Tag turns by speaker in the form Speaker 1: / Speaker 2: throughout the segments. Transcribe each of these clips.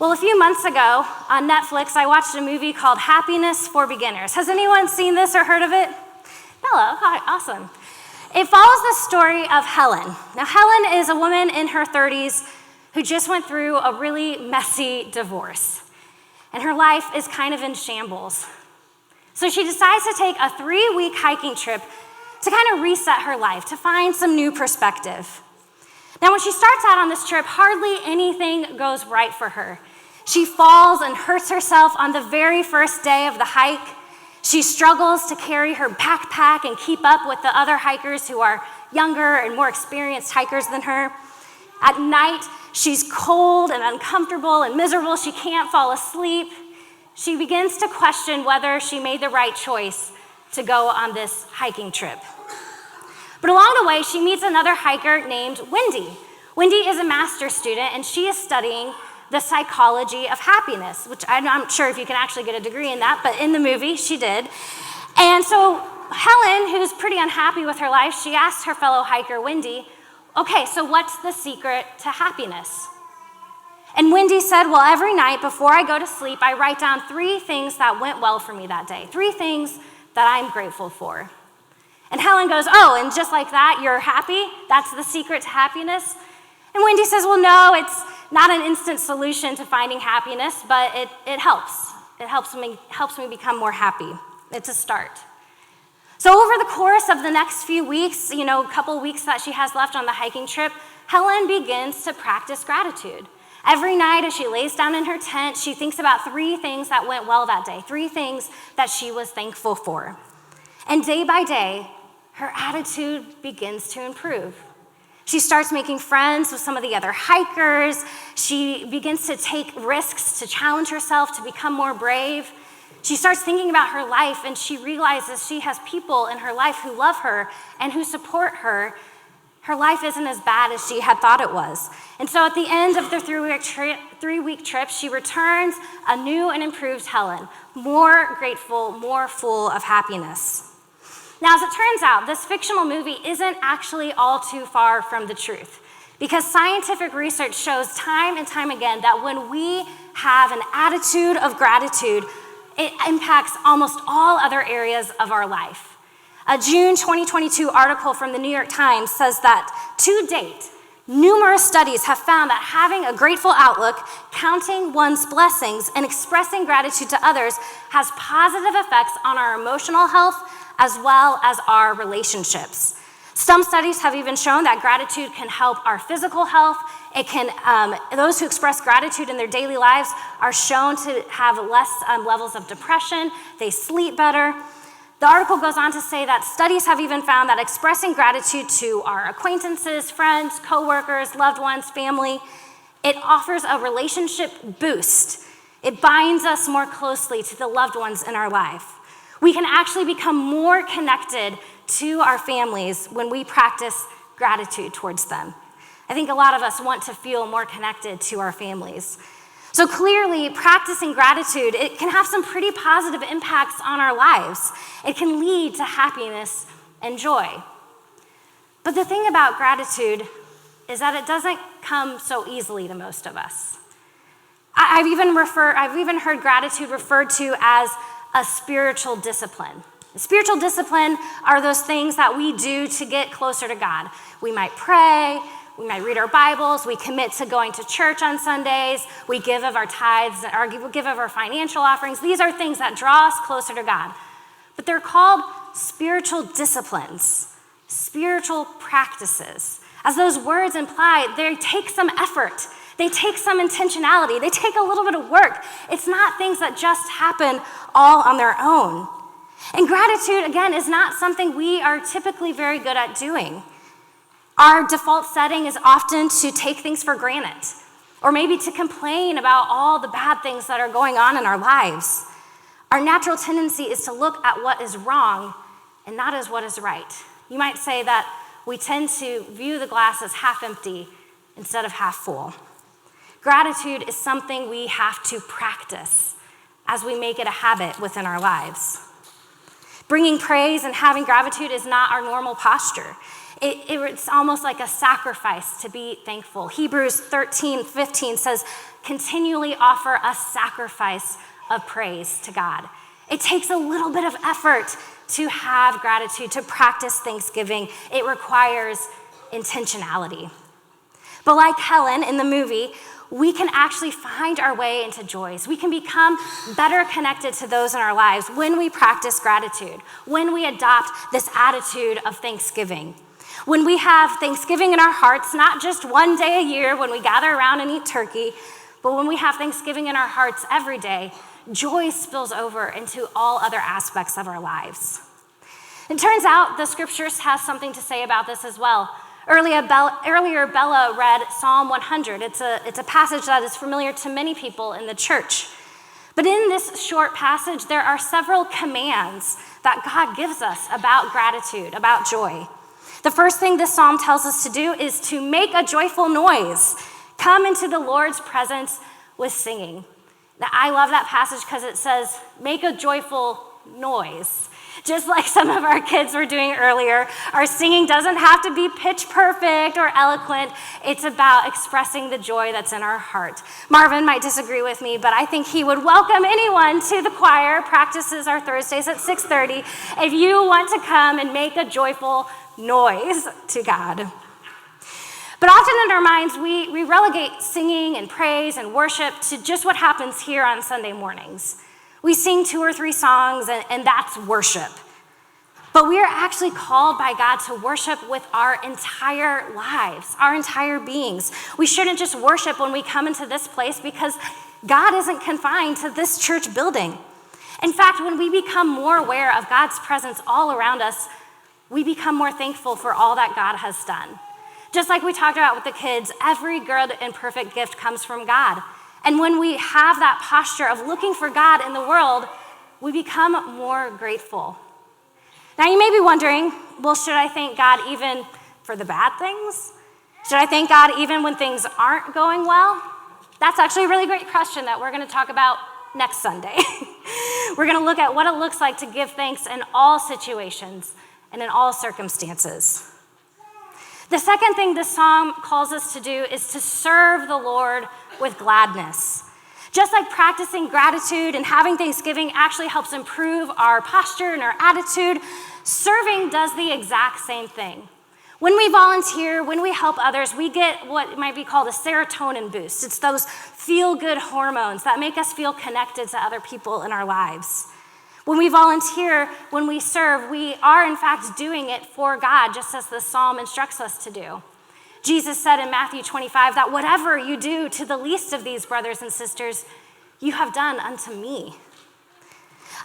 Speaker 1: Well, a few months ago on Netflix, I watched a movie called Happiness for Beginners. Has anyone seen this or heard of it? Hello, hi, awesome. It follows the story of Helen. Now, Helen is a woman in her 30s who just went through a really messy divorce. And her life is kind of in shambles. So she decides to take a 3-week hiking trip to kind of reset her life, to find some new perspective. Now, when she starts out on this trip, hardly anything goes right for her. She falls and hurts herself on the very first day of the hike. She struggles to carry her backpack and keep up with the other hikers who are younger and more experienced hikers than her. At night, she's cold and uncomfortable and miserable. She can't fall asleep. She begins to question whether she made the right choice to go on this hiking trip. But along the way, she meets another hiker named Wendy. Wendy is a master's student, and she is studying the psychology of happiness, which I'm not sure if you can actually get a degree in that, but in the movie, she did. And so Helen, who's pretty unhappy with her life, she asked her fellow hiker, Wendy, okay, so what's the secret to happiness? And Wendy said, well, every night before I go to sleep, I write down 3 things that went well for me that day, 3 things that I'm grateful for. And Helen goes, oh, and just like that, you're happy? That's the secret to happiness? And Wendy says, well, no, it's not an instant solution to finding happiness, but it helps. It helps me become more happy. It's a start. So over the course of the next few weeks, a couple weeks that she has left on the hiking trip, Helen begins to practice gratitude. Every night as she lays down in her tent, she thinks about 3 things that went well that day, 3 things that she was thankful for. And day by day, her attitude begins to improve. She starts making friends with some of the other hikers. She begins to take risks to challenge herself, to become more brave. She starts thinking about her life, and she realizes she has people in her life who love her and who support her. Her life isn't as bad as she had thought it was. And so at the end of the 3-week trip, she returns a new and improved Helen, more grateful, more full of happiness. Now, as it turns out, this fictional movie isn't actually all too far from the truth, because scientific research shows time and time again that when we have an attitude of gratitude, it impacts almost all other areas of our life. A June 2022 article from the New York Times says that, to date, numerous studies have found that having a grateful outlook, counting one's blessings, and expressing gratitude to others has positive effects on our emotional health as well as our relationships. Some studies have even shown that gratitude can help our physical health. It can, those who express gratitude in their daily lives are shown to have less levels of depression. They sleep better. The article goes on to say that studies have even found that expressing gratitude to our acquaintances, friends, coworkers, loved ones, family, it offers a relationship boost. It binds us more closely to the loved ones in our life. We can actually become more connected to our families when we practice gratitude towards them. I think a lot of us want to feel more connected to our families. So clearly, practicing gratitude, it can have some pretty positive impacts on our lives. It can lead to happiness and joy. But the thing about gratitude is that it doesn't come so easily to most of us. I've even heard gratitude referred to as a spiritual discipline. Spiritual discipline are those things that we do to get closer to God. We might pray, we might read our Bibles, we commit to going to church on Sundays, we give of our tithes, or we give of our financial offerings. These are things that draw us closer to God. But they're called spiritual disciplines, spiritual practices. As those words imply, they take some effort. They take some intentionality. They take a little bit of work. It's not things that just happen all on their own. And gratitude, again, is not something we are typically very good at doing. Our default setting is often to take things for granted, or maybe to complain about all the bad things that are going on in our lives. Our natural tendency is to look at what is wrong and not as what is right. You might say that we tend to view the glass as half empty instead of half full. Gratitude is something we have to practice as we make it a habit within our lives. Bringing praise and having gratitude is not our normal posture. It's almost like a sacrifice to be thankful. Hebrews 13:15 says, continually offer a sacrifice of praise to God. It takes a little bit of effort to have gratitude, to practice thanksgiving. It requires intentionality. But like Helen in the movie, we can actually find our way into joys. We can become better connected to those in our lives when we practice gratitude, when we adopt this attitude of thanksgiving. When we have thanksgiving in our hearts, not just one day a year when we gather around and eat turkey, but when we have thanksgiving in our hearts every day, joy spills over into all other aspects of our lives. It turns out the scriptures has something to say about this as well. Earlier, Bella read Psalm 100. It's a passage that is familiar to many people in the church. But in this short passage, there are several commands that God gives us about gratitude, about joy. The first thing this psalm tells us to do is to make a joyful noise. Come into the Lord's presence with singing. Now, I love that passage because it says, make a joyful noise. Just like some of our kids were doing earlier, our singing doesn't have to be pitch perfect or eloquent. It's about expressing the joy that's in our heart. Marvin might disagree with me, but I think he would welcome anyone to the choir. Practices are Thursdays at 6:30. If you want to come and make a joyful noise to God. But often in our minds, we relegate singing and praise and worship to just what happens here on Sunday mornings. We sing 2 or 3 songs, and that's worship. But we are actually called by God to worship with our entire lives, our entire beings. We shouldn't just worship when we come into this place because God isn't confined to this church building. In fact, when we become more aware of God's presence all around us, we become more thankful for all that God has done. Just like we talked about with the kids, every good and perfect gift comes from God. And when we have that posture of looking for God in the world, we become more grateful. Now you may be wondering, well, should I thank God even for the bad things? Should I thank God even when things aren't going well? That's actually a really great question that we're going to talk about next Sunday. We're going to look at what it looks like to give thanks in all situations and in all circumstances. The second thing this psalm calls us to do is to serve the Lord with gladness. Just like practicing gratitude and having thanksgiving actually helps improve our posture and our attitude, serving does the exact same thing. When we volunteer, when we help others, we get what might be called a serotonin boost. It's those feel-good hormones that make us feel connected to other people in our lives. When we volunteer, when we serve, we are in fact doing it for God, just as the psalm instructs us to do. Jesus said in Matthew 25 that whatever you do to the least of these brothers and sisters, you have done unto me.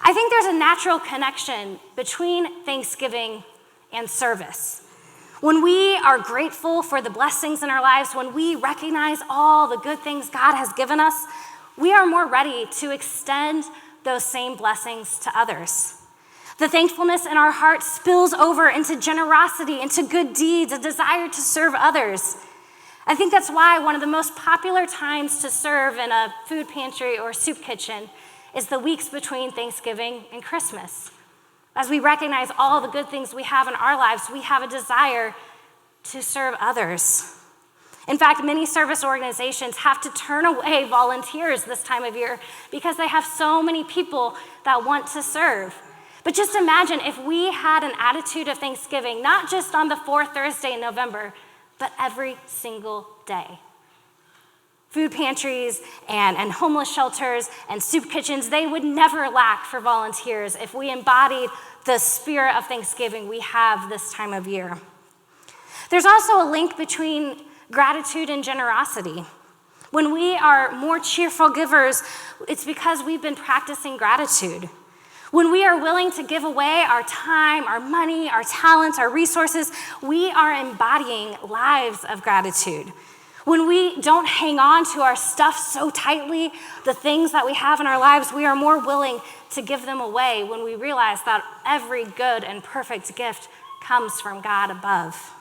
Speaker 1: I think there's a natural connection between thanksgiving and service. When we are grateful for the blessings in our lives, when we recognize all the good things God has given us, we are more ready to extend those same blessings to others. The thankfulness in our hearts spills over into generosity, into good deeds, a desire to serve others. I think that's why one of the most popular times to serve in a food pantry or soup kitchen is the weeks between Thanksgiving and Christmas. As we recognize all the good things we have in our lives, we have a desire to serve others. In fact, many service organizations have to turn away volunteers this time of year because they have so many people that want to serve. But just imagine if we had an attitude of thanksgiving, not just on the 4th Thursday in November, but every single day. Food pantries and homeless shelters and soup kitchens, they would never lack for volunteers if we embodied the spirit of thanksgiving we have this time of year. There's also a link between gratitude and generosity. When we are more cheerful givers, it's because we've been practicing gratitude. When we are willing to give away our time, our money, our talents, our resources, we are embodying lives of gratitude. When we don't hang on to our stuff so tightly, the things that we have in our lives, we are more willing to give them away when we realize that every good and perfect gift comes from God above.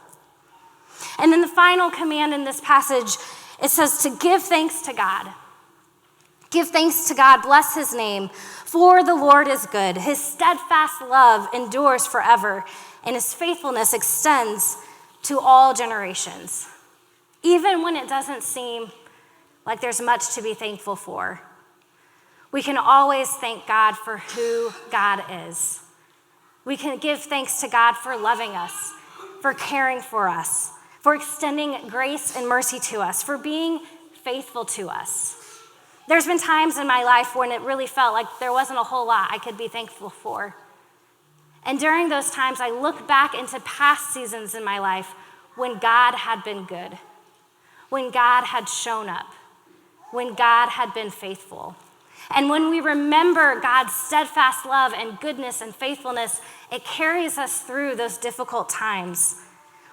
Speaker 1: And then the final command in this passage, it says to give thanks to God. Give thanks to God, bless his name, for the Lord is good. His steadfast love endures forever, and his faithfulness extends to all generations. Even when it doesn't seem like there's much to be thankful for. We can always thank God for who God is. We can give thanks to God for loving us, for caring for us, for extending grace and mercy to us, for being faithful to us. There's been times in my life when it really felt like there wasn't a whole lot I could be thankful for. And during those times, I look back into past seasons in my life when God had been good, when God had shown up, when God had been faithful. And when we remember God's steadfast love and goodness and faithfulness, it carries us through those difficult times.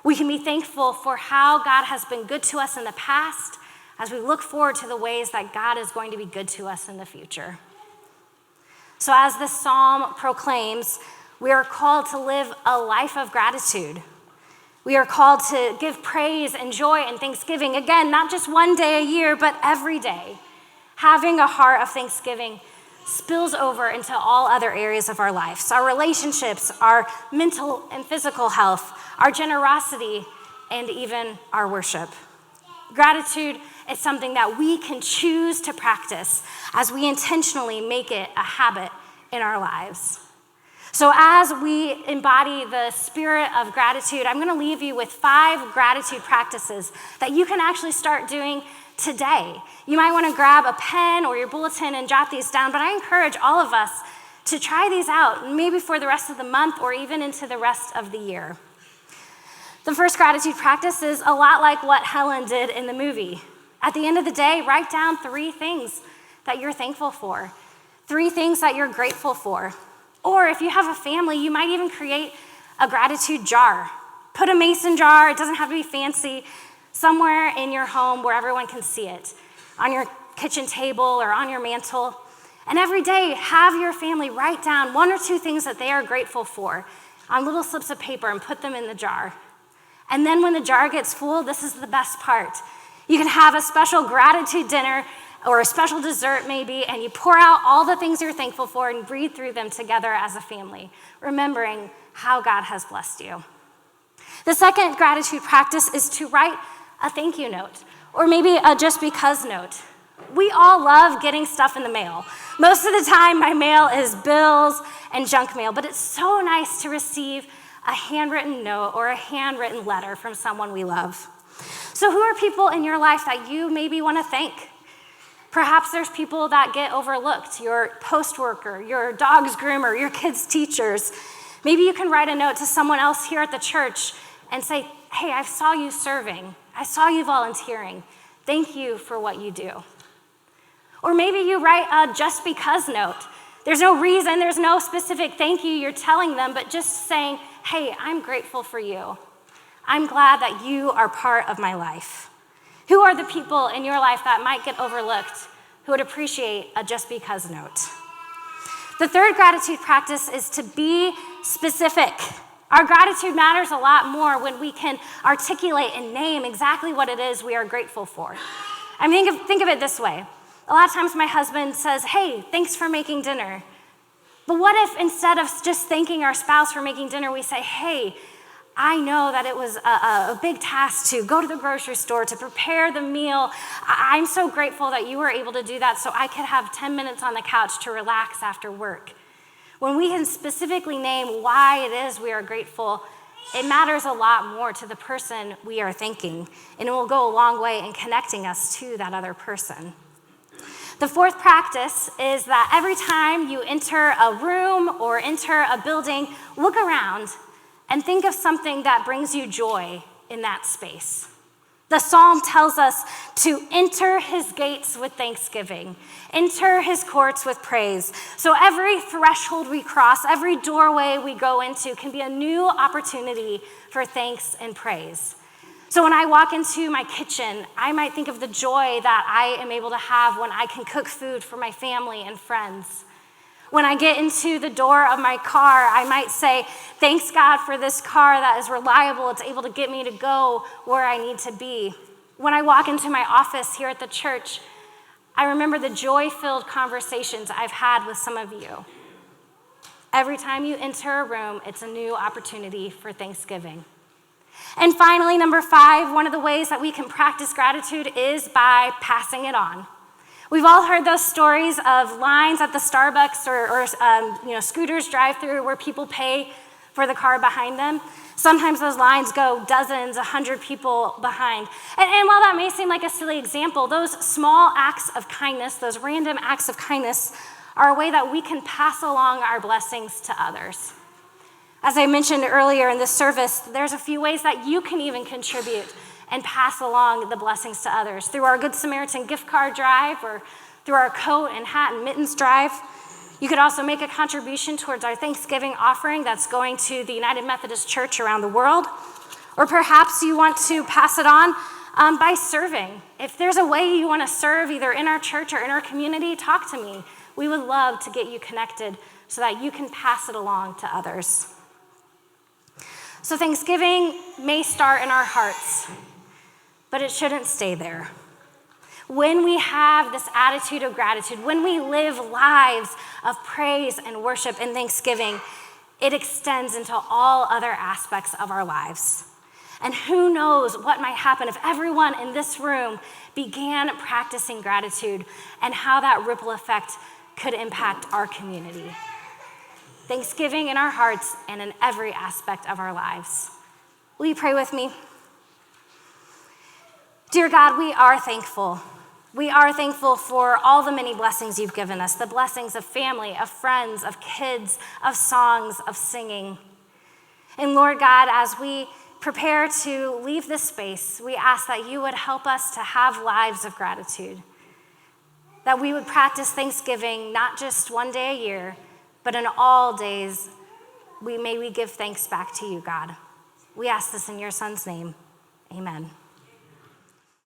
Speaker 1: We can be thankful for how God has been good to us in the past as we look forward to the ways that God is going to be good to us in the future. So as this psalm proclaims, we are called to live a life of gratitude. We are called to give praise and joy and thanksgiving. Again, not just one day a year, but every day. Having a heart of thanksgiving spills over into all other areas of our lives. Our relationships, our mental and physical health, our generosity, and even our worship. Gratitude is something that we can choose to practice as we intentionally make it a habit in our lives. So as we embody the spirit of gratitude, I'm going to leave you with 5 gratitude practices that you can actually start doing today. You might want to grab a pen or your bulletin and jot these down, but I encourage all of us to try these out, maybe for the rest of the month or even into the rest of the year. The first gratitude practice is a lot like what Helen did in the movie. At the end of the day, write down 3 things that you're thankful for, 3 things that you're grateful for. Or if you have a family, you might even create a gratitude jar. Put a mason jar, it doesn't have to be fancy, somewhere in your home where everyone can see it, on your kitchen table or on your mantle. And every day, have your family write down 1 or 2 things that they are grateful for on little slips of paper and put them in the jar. And then when the jar gets full, this is the best part. You can have a special gratitude dinner or a special dessert maybe, and you pour out all the things you're thankful for and breathe through them together as a family, remembering how God has blessed you. The second gratitude practice is to write a thank you note, or maybe a just because note. We all love getting stuff in the mail. Most of the time, my mail is bills and junk mail, but it's so nice to receive a handwritten note or a handwritten letter from someone we love. So who are people in your life that you maybe want to thank? Perhaps there's people that get overlooked, your post worker, your dog's groomer, your kids' teachers. Maybe you can write a note to someone else here at the church and say, hey, I saw you serving. I saw you volunteering. Thank you for what you do. Or maybe you write a just because note. There's no reason, there's no specific thank you you're telling them, but just saying, hey, I'm grateful for you. I'm glad that you are part of my life. Who are the people in your life that might get overlooked who would appreciate a just because note? The third gratitude practice is to be specific. Our gratitude matters a lot more when we can articulate and name exactly what it is we are grateful for. I mean, think of it this way. A lot of times my husband says, hey, thanks for making dinner. But what if instead of just thanking our spouse for making dinner, we say, hey, I know that it was a big task to go to the grocery store, to prepare the meal. I'm so grateful that you were able to do that so I could have 10 minutes on the couch to relax after work. When we can specifically name why it is we are grateful, it matters a lot more to the person we are thanking, and it will go a long way in connecting us to that other person. The fourth practice is that every time you enter a room or enter a building, look around and think of something that brings you joy in that space. The psalm tells us to enter his gates with thanksgiving, enter his courts with praise. So every threshold we cross, every doorway we go into can be a new opportunity for thanks and praise. So when I walk into my kitchen, I might think of the joy that I am able to have when I can cook food for my family and friends. When I get into the door of my car, I might say, thanks God for this car that is reliable. It's able to get me to go where I need to be. When I walk into my office here at the church, I remember the joy-filled conversations I've had with some of you. Every time you enter a room, it's a new opportunity for Thanksgiving. And finally, number 5, one of the ways that we can practice gratitude is by passing it on. We've all heard those stories of lines at the Starbucks or Scooters drive-through where people pay for the car behind them. Sometimes those lines go dozens, 100 people behind. And while that may seem like a silly example, those small acts of kindness, those random acts of kindness, are a way that we can pass along our blessings to others. As I mentioned earlier in this service, there's a few ways that you can even contribute and pass along the blessings to others. Through our Good Samaritan gift card drive or through our coat and hat and mittens drive. You could also make a contribution towards our Thanksgiving offering that's going to the United Methodist Church around the world. Or perhaps you want to pass it on by serving. If there's a way you want to serve either in our church or in our community, talk to me. We would love to get you connected so that you can pass it along to others. So Thanksgiving may start in our hearts, but it shouldn't stay there. When we have this attitude of gratitude, when we live lives of praise and worship and thanksgiving, it extends into all other aspects of our lives. And who knows what might happen if everyone in this room began practicing gratitude and how that ripple effect could impact our community. Thanksgiving in our hearts and in every aspect of our lives. Will you pray with me? Dear God, we are thankful. We are thankful for all the many blessings you've given us, the blessings of family, of friends, of kids, of songs, of singing. And Lord God, as we prepare to leave this space, we ask that you would help us to have lives of gratitude, that we would practice Thanksgiving not just one day a year, but in all days, may we give thanks back to you, God. We ask this in your Son's name. Amen.